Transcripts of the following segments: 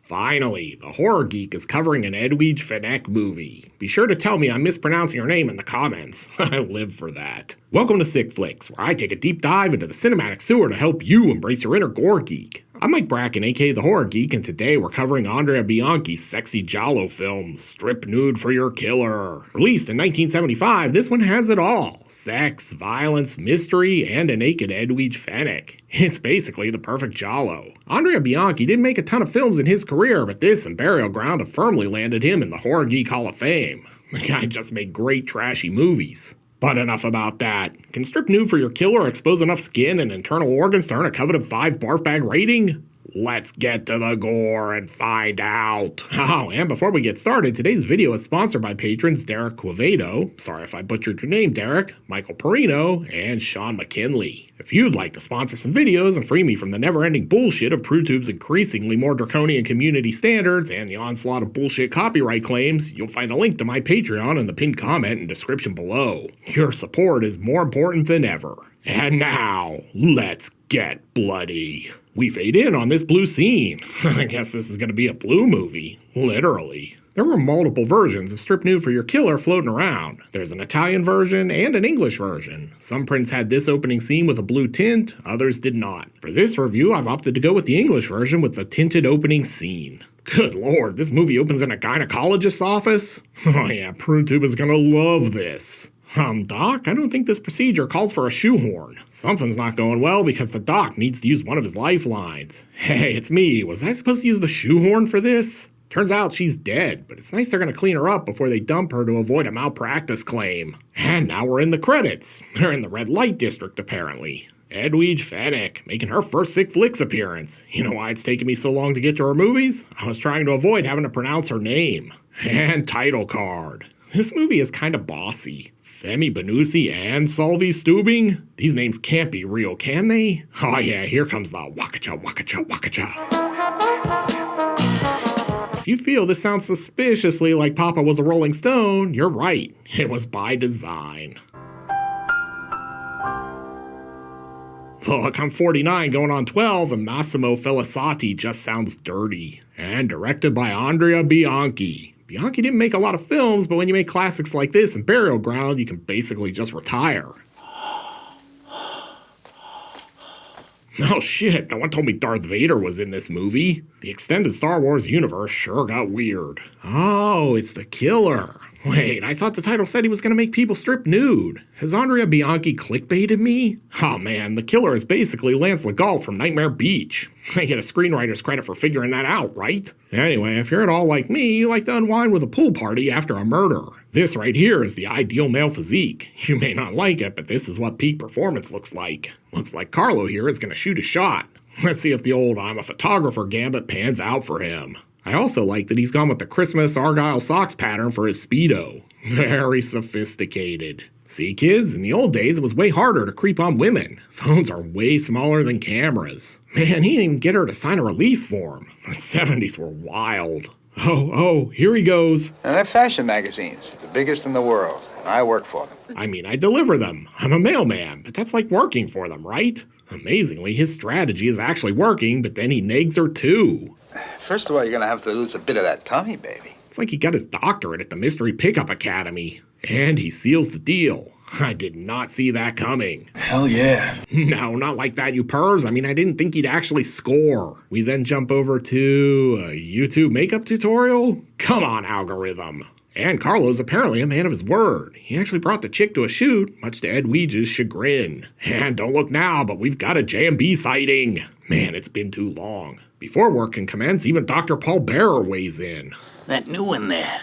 Finally, the Horror Geek is covering an Edwige Fenech movie. Be sure to tell me I'm mispronouncing her name in the comments. I live for that. Welcome to Sick Flicks, where I take a deep dive into the cinematic sewer to help you embrace your inner gore geek. I'm Mike Bracken, aka The Horror Geek, and today we're covering Andrea Bianchi's sexy giallo film, Strip Nude for Your Killer. Released in 1975, this one has it all. Sex, violence, mystery, and a naked Edwige Fenech. It's basically the perfect giallo. Andrea Bianchi didn't make a ton of films in his career, but this and Burial Ground have firmly landed him in the Horror Geek Hall of Fame. The guy just made great trashy movies. But enough about that. Can Strip Nude for Your Killer expose enough skin and internal organs to earn a coveted 5 barf bag rating? Let's get to the gore and find out. Oh, and before we get started, today's video is sponsored by patrons Derek Quevedo, sorry if I butchered your name, Derek, Michael Perino, and Sean McKinley. If you'd like to sponsor some videos and free me from the never-ending bullshit of PruTube's increasingly more draconian community standards and the onslaught of bullshit copyright claims, you'll find a link to my Patreon in the pinned comment and description below. Your support is more important than ever. And now, let's get bloody. We fade in on this blue scene. I guess this is going to be a blue movie, literally. There were multiple versions of Strip Nude for Your Killer floating around. There's an Italian version and an English version. Some prints had this opening scene with a blue tint, others did not. For this review, I've opted to go with the English version with the tinted opening scene. Good lord, this movie opens in a gynecologist's office? Oh yeah, PruTube is gonna love this. Doc, I don't think this procedure calls for a shoehorn. Something's not going well because the doc needs to use one of his lifelines. Hey, it's me. Was I supposed to use the shoehorn for this? Turns out she's dead, but it's nice they're gonna clean her up before they dump her to avoid a malpractice claim. And now we're in the credits. They're in the red light district, apparently. Edwige Fenech, making her first Sick Flicks appearance. You know why it's taken me so long to get to her movies? I was trying to avoid having to pronounce her name. And title card. This movie is kinda bossy. Femi Benusi and Solvi Stubing? These names can't be real, can they? Oh yeah, here comes the wakacha wakacha wakacha. If you feel this sounds suspiciously like Papa was a Rolling Stone, you're right. It was by design. Look, I'm 49 going on 12 and Massimo Felicati just sounds dirty. And directed by Andrea Bianchi. Bianchi didn't make a lot of films, but when you make classics like this and Burial Ground, you can basically just retire. Oh shit, no one told me Darth Vader was in this movie. The extended Star Wars universe sure got weird. Oh, it's the killer. Wait, I thought the title said he was gonna make people strip nude. Has Andrea Bianchi clickbaited me? Oh man, the killer is basically Lance LeGault from Nightmare Beach. I get a screenwriter's credit for figuring that out, right? Anyway, if you're at all like me, you like to unwind with a pool party after a murder. This right here is the ideal male physique. You may not like it, but this is what peak performance looks like. Looks like Carlo here is gonna shoot a shot. Let's see if the old I'm a photographer gambit pans out for him. I also like that he's gone with the Christmas Argyle socks pattern for his Speedo. Very sophisticated. See kids, in the old days it was way harder to creep on women. Phones are way smaller than cameras. Man, he didn't even get her to sign a release form. The 70s were wild. Oh, here he goes. Now they're fashion magazines, the biggest in the world, and I work for them. I mean, I deliver them. I'm a mailman, but that's like working for them, right? Amazingly, his strategy is actually working, but then he nags her too. First of all, you're gonna have to lose a bit of that tummy, baby. It's like he got his doctorate at the Mystery Pickup Academy. And he seals the deal. I did not see that coming. Hell yeah. No, not like that, you pervs. I mean, I didn't think he'd actually score. We then jump over to a YouTube makeup tutorial? Come on, algorithm. And Carlo's apparently a man of his word. He actually brought the chick to a shoot, much to Edwige's chagrin. And don't look now, but we've got a JMB sighting. Man, it's been too long. Before work can commence, even Dr. Paul Bearer weighs in. That new one there,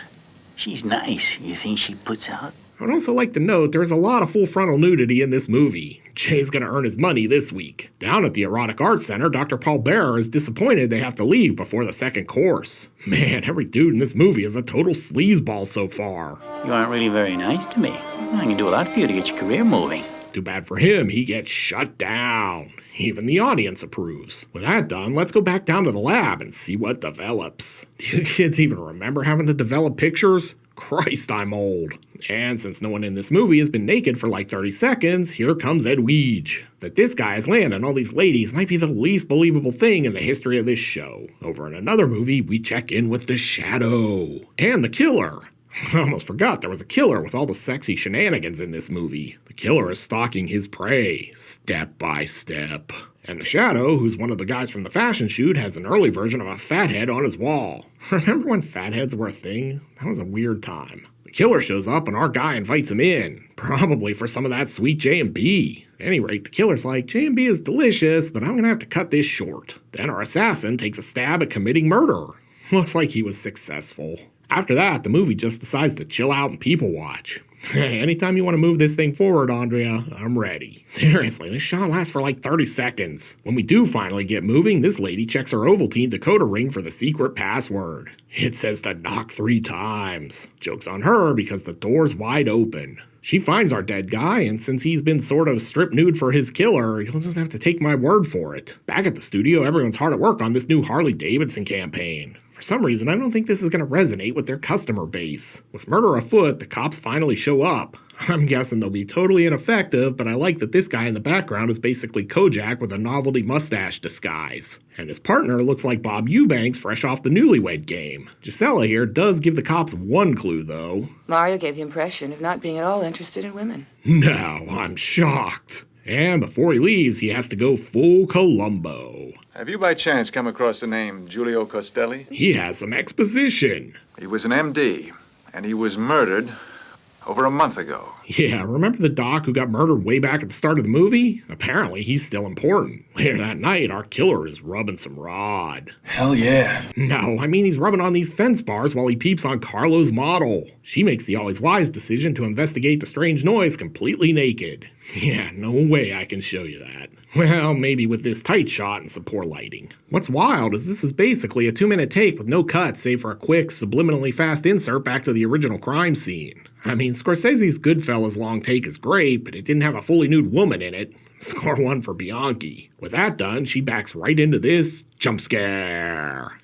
she's nice. You think she puts out? I'd also like to note there's a lot of full frontal nudity in this movie. Jay's gonna earn his money this week. Down at the Erotic Arts Center, Dr. Paul Bearer is disappointed they have to leave before the second course. Man, every dude in this movie is a total sleazeball so far. You aren't really very nice to me. I can do a lot for you to get your career moving. Too bad for him, he gets shut down. Even the audience approves. With that done, let's go back down to the lab and see what develops. Do you kids even remember having to develop pictures? Christ, I'm old. And since no one in this movie has been naked for like 30 seconds, here comes Edwige. That this guy has landed all these ladies might be the least believable thing in the history of this show. Over in another movie, we check in with the Shadow. And the killer. I almost forgot there was a killer with all the sexy shenanigans in this movie. The killer is stalking his prey, step by step. And the Shadow, who's one of the guys from the fashion shoot, has an early version of a fathead on his wall. Remember when fatheads were a thing? That was a weird time. The killer shows up and our guy invites him in, probably for some of that sweet J&B. At any rate, the killer's like, J&B is delicious, but I'm gonna have to cut this short. Then our assassin takes a stab at committing murder. Looks like he was successful. After that, the movie just decides to chill out and people watch. Anytime you want to move this thing forward, Andrea, I'm ready. Seriously, this shot lasts for like 30 seconds. When we do finally get moving, this lady checks her Ovaltine decoder ring for the secret password. It says to knock 3 times. Joke's on her because the door's wide open. She finds our dead guy, and since he's been sort of stripped nude for his killer, you'll just have to take my word for it. Back at the studio, everyone's hard at work on this new Harley-Davidson campaign. For some reason, I don't think this is going to resonate with their customer base. With murder afoot, the cops finally show up. I'm guessing they'll be totally ineffective, but I like that this guy in the background is basically Kojak with a novelty mustache disguise. And his partner looks like Bob Eubanks fresh off the Newlywed Game. Gisela here does give the cops one clue, though. Mario gave the impression of not being at all interested in women. Now I'm shocked. And before he leaves, he has to go full Columbo. Have you by chance come across the name Giulio Costelli? He has some exposition. He was an MD, and he was murdered over a month ago. Yeah, remember the doc who got murdered way back at the start of the movie? Apparently, he's still important. Later that night, our killer is rubbing some rod. Hell yeah. No, I mean he's rubbing on these fence bars while he peeps on Carlo's model. She makes the always wise decision to investigate the strange noise completely naked. Yeah, no way I can show you that. Well, maybe with this tight shot and some poor lighting. What's wild is this is basically a 2-minute take with no cuts save for a quick, subliminally fast insert back to the original crime scene. I mean, Scorsese's Goodfellas long take is great, but it didn't have a fully nude woman in it. Score 1 for Bianchi. With that done, she backs right into this jump scare.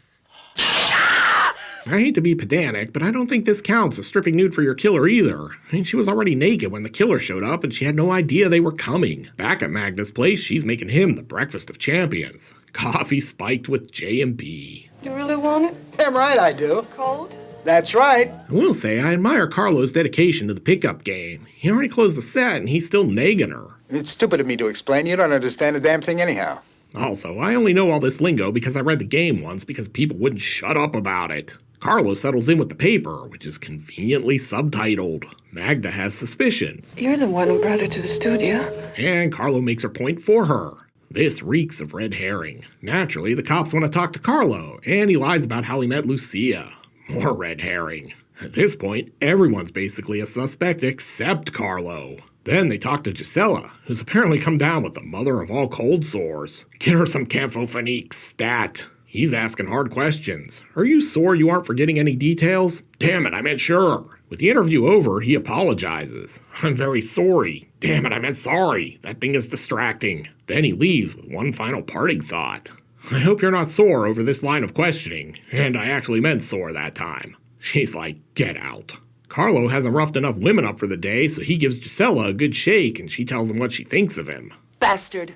I hate to be pedantic, but I don't think this counts as stripping nude for your killer either. I mean, she was already naked when the killer showed up and she had no idea they were coming. Back at Magda's place, she's making him the breakfast of champions. Coffee spiked with J&B. You really want it? Damn right I do. Cold? That's right. I will say I admire Carlo's dedication to the pickup game. He already closed the set and he's still nagging her. It's stupid of me to explain. You don't understand a damn thing anyhow. Also, I only know all this lingo because I read the game once because people wouldn't shut up about it. Carlo settles in with the paper, which is conveniently subtitled. Magda has suspicions. You're the one who brought her to the studio. And Carlo makes her point for her. This reeks of red herring. Naturally, the cops want to talk to Carlo, and he lies about how he met Lucia. More red herring. At this point, everyone's basically a suspect except Carlo. Then they talk to Gisela, who's apparently come down with the mother of all cold sores. Get her some Campho-Phenique stat. He's asking hard questions. Are you sore you aren't forgetting any details? Damn it, I meant sure. With the interview over, he apologizes. I'm very sorry. Damn it, I meant sorry. That thing is distracting. Then he leaves with one final parting thought. I hope you're not sore over this line of questioning. And I actually meant sore that time. She's like, get out. Carlo hasn't roughed enough women up for the day, so he gives Gisela a good shake and she tells him what she thinks of him. Bastard.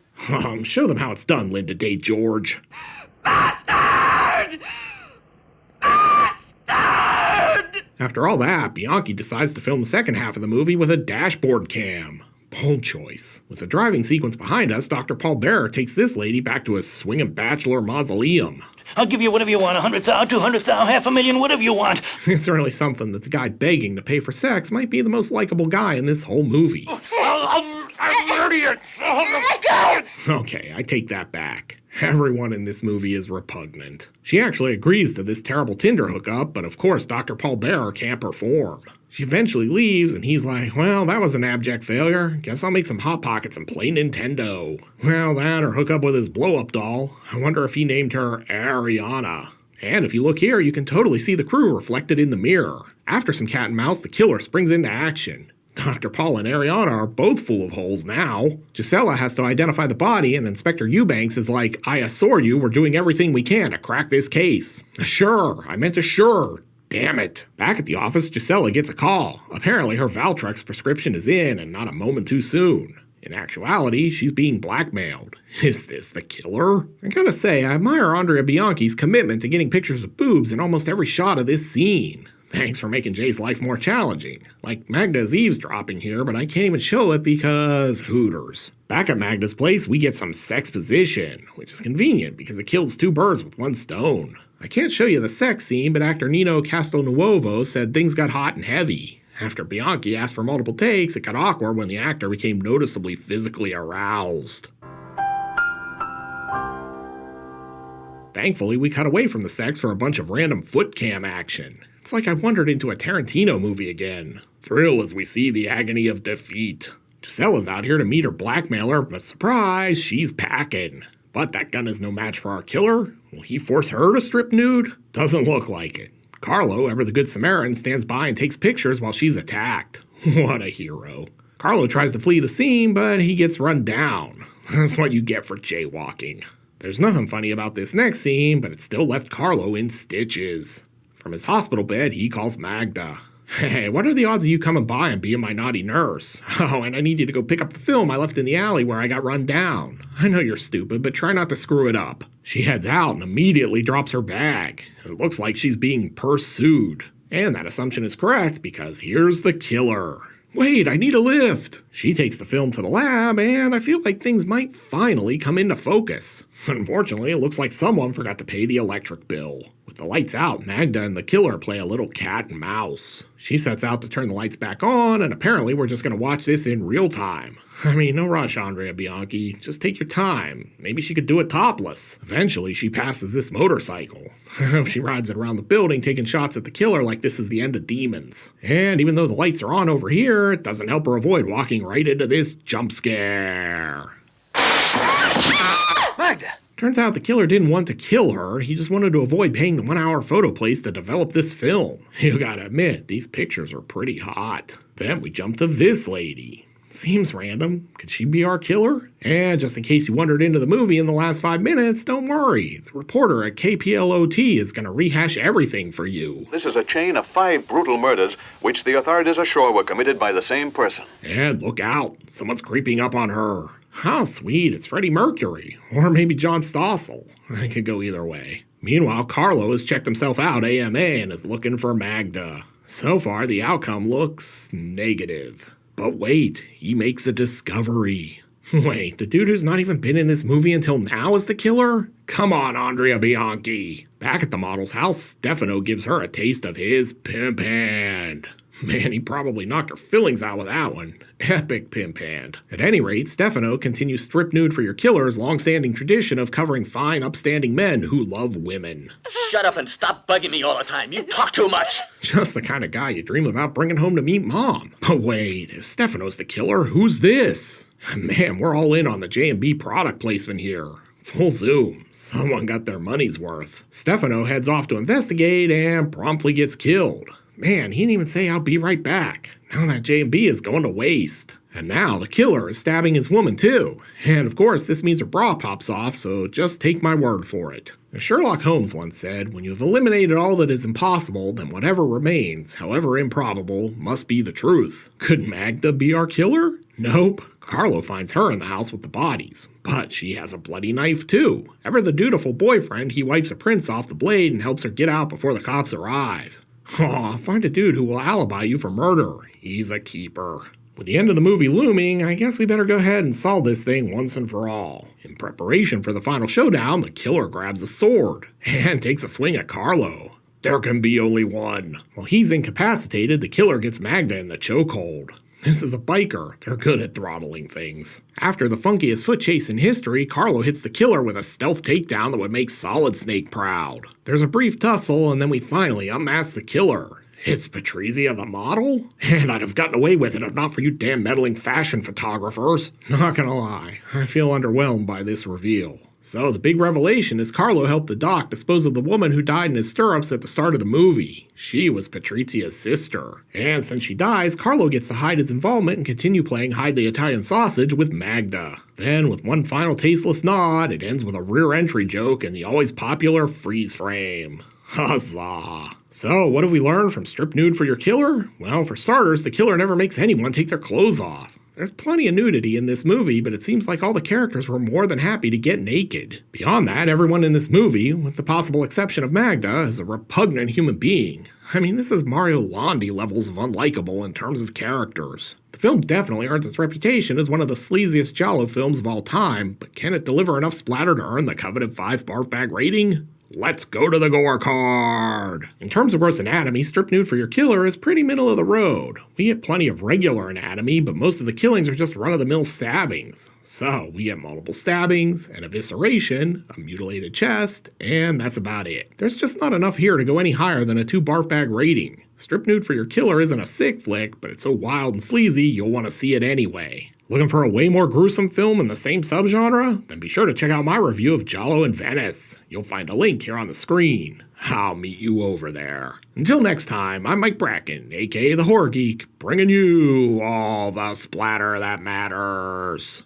Show them how it's done, Linda Day George. Bastard! Bastard! After all that, Bianchi decides to film the second half of the movie with a dashboard cam. Bold choice. With the driving sequence behind us, Dr. Paul Bearer takes this lady back to a swinging bachelor mausoleum. I'll give you whatever you want, 100,000, 200,000, 500,000, whatever you want. It's really something that the guy begging to pay for sex might be the most likable guy in this whole movie. I'll murder you! Okay, I take that back. Everyone in this movie is repugnant. She actually agrees to this terrible Tinder hookup, but of course Dr. Paul Bearer can't perform. She eventually leaves, and he's like, well, that was an abject failure. Guess I'll make some Hot Pockets and play Nintendo. Well, that or hook up with his blow-up doll. I wonder if he named her Ariana. And if you look here, you can totally see the crew reflected in the mirror. After some cat and mouse, the killer springs into action. Dr. Paul and Ariana are both full of holes now. Gisela has to identify the body, and Inspector Eubanks is like, I assure you we're doing everything we can to crack this case. Sure, I meant assure. Damn it. Back at the office, Gisela gets a call. Apparently her Valtrex prescription is in and not a moment too soon. In actuality, she's being blackmailed. Is this the killer? I gotta say, I admire Andrea Bianchi's commitment to getting pictures of boobs in almost every shot of this scene. Thanks for making Jay's life more challenging. Like, Magda's eavesdropping here, but I can't even show it because Hooters. Back at Magda's place, we get some sexposition, which is convenient because it kills two birds with one stone. I can't show you the sex scene, but actor Nino Castelnuovo said things got hot and heavy. After Bianchi asked for multiple takes, it got awkward when the actor became noticeably physically aroused. Thankfully, we cut away from the sex for a bunch of random foot cam action. It's like I wandered into a Tarantino movie again. Thrill as we see the agony of defeat. Gisela's out here to meet her blackmailer, but surprise, she's packing. But that gun is no match for our killer. Will he force her to strip nude? Doesn't look like it. Carlo, ever the Good Samaritan, stands by and takes pictures while she's attacked. What a hero. Carlo tries to flee the scene, but he gets run down. That's what you get for jaywalking. There's nothing funny about this next scene, but it still left Carlo in stitches. From his hospital bed, he calls Magda. Hey, what are the odds of you coming by and being my naughty nurse? Oh, and I need you to go pick up the film I left in the alley where I got run down. I know you're stupid, but try not to screw it up. She heads out and immediately drops her bag. It looks like she's being pursued. And that assumption is correct because here's the killer. Wait, I need a lift. She takes the film to the lab, and I feel like things might finally come into focus. Unfortunately, it looks like someone forgot to pay the electric bill. With the lights out, Magda and the killer play a little cat and mouse. She sets out to turn the lights back on, and apparently we're just going to watch this in real time. I mean, no rush, Andrea Bianchi. Just take your time. Maybe she could do it topless. Eventually, she passes this motorcycle. She rides it around the building, taking shots at the killer like this is the end of Demons. And even though the lights are on over here, it doesn't help her avoid walking right into this jump scare. Magda! Turns out the killer didn't want to kill her, he just wanted to avoid paying the 1 hour photo place to develop this film. You gotta admit, these pictures are pretty hot. Then we jump to this lady. Seems random. Could she be our killer? And just in case you wandered into the movie in the last 5 minutes, don't worry. The reporter at KPLOT is gonna rehash everything for you. This is a chain of 5 brutal murders, which the authorities assure were committed by the same person. And look out, someone's creeping up on her. How sweet, it's Freddie Mercury. Or maybe John Stossel. I could go either way. Meanwhile, Carlo has checked himself out AMA and is looking for Magda. So far, the outcome looks negative. But wait, he makes a discovery. Wait, the dude who's not even been in this movie until now is the killer? Come on, Andrea Bianchi. Back at the model's house, Stefano gives her a taste of his pimp hand. Man, he probably knocked her fillings out with that one. Epic pimp hand. At any rate, Stefano continues strip nude for your killer's long-standing tradition of covering fine, upstanding men who love women. Shut up and stop bugging me all the time. You talk too much. Just the kind of guy you dream about bringing home to meet mom. But wait, if Stefano's the killer, who's this? Man, we're all in on the J&B product placement here. Full zoom. Someone got their money's worth. Stefano heads off to investigate and promptly gets killed. Man, he didn't even say I'll be right back. Now that J&B is going to waste. And now the killer is stabbing his woman too. And of course, this means her bra pops off, so just take my word for it. As Sherlock Holmes once said, when you have eliminated all that is impossible, then whatever remains, however improbable, must be the truth. Could Magda be our killer? Nope. Carlo finds her in the house with the bodies. But she has a bloody knife too. Ever the dutiful boyfriend, he wipes the prints off the blade and helps her get out before the cops arrive. Aw, find a dude who will alibi you for murder. He's a keeper. With the end of the movie looming, I guess we better go ahead and solve this thing once and for all. In preparation for the final showdown, the killer grabs a sword and takes a swing at Carlo. There can be only one. While he's incapacitated, the killer gets Magda in the chokehold. This is a biker. They're good at throttling things. After the funkiest foot chase in history, Carlo hits the killer with a stealth takedown that would make Solid Snake proud. There's a brief tussle, and then we finally unmask the killer. It's Patrizia the model? And I'd have gotten away with it if not for you damn meddling fashion photographers. Not gonna lie, I feel underwhelmed by this reveal. So the big revelation is Carlo helped the doc dispose of the woman who died in his stirrups at the start of the movie. She was Patrizia's sister. And since she dies, Carlo gets to hide his involvement and continue playing hide the Italian sausage with Magda. Then, with one final tasteless nod, it ends with a rear entry joke and the always popular freeze frame. Huzzah! So, what have we learned from Strip Nude for Your Killer? Well, for starters, the killer never makes anyone take their clothes off. There's plenty of nudity in this movie, but it seems like all the characters were more than happy to get naked. Beyond that, everyone in this movie, with the possible exception of Magda, is a repugnant human being. I mean, this is Mario Landi levels of unlikable in terms of characters. The film definitely earns its reputation as one of the sleaziest giallo films of all time, but can it deliver enough splatter to earn the coveted 5 barf bag rating? Let's go to the gore card! In terms of gross anatomy, Strip Nude for Your Killer is pretty middle of the road. We get plenty of regular anatomy, but most of the killings are just run-of-the-mill stabbings. So, we get multiple stabbings, an evisceration, a mutilated chest, and that's about it. There's just not enough here to go any higher than a 2 barf bag rating. Strip Nude for Your Killer isn't a sick flick, but it's so wild and sleazy you'll want to see it anyway. Looking for a way more gruesome film in the same subgenre? Then be sure to check out my review of Giallo in Venice. You'll find a link here on the screen. I'll meet you over there. Until next time, I'm Mike Bracken, aka The Horror Geek, bringing you all the splatter that matters.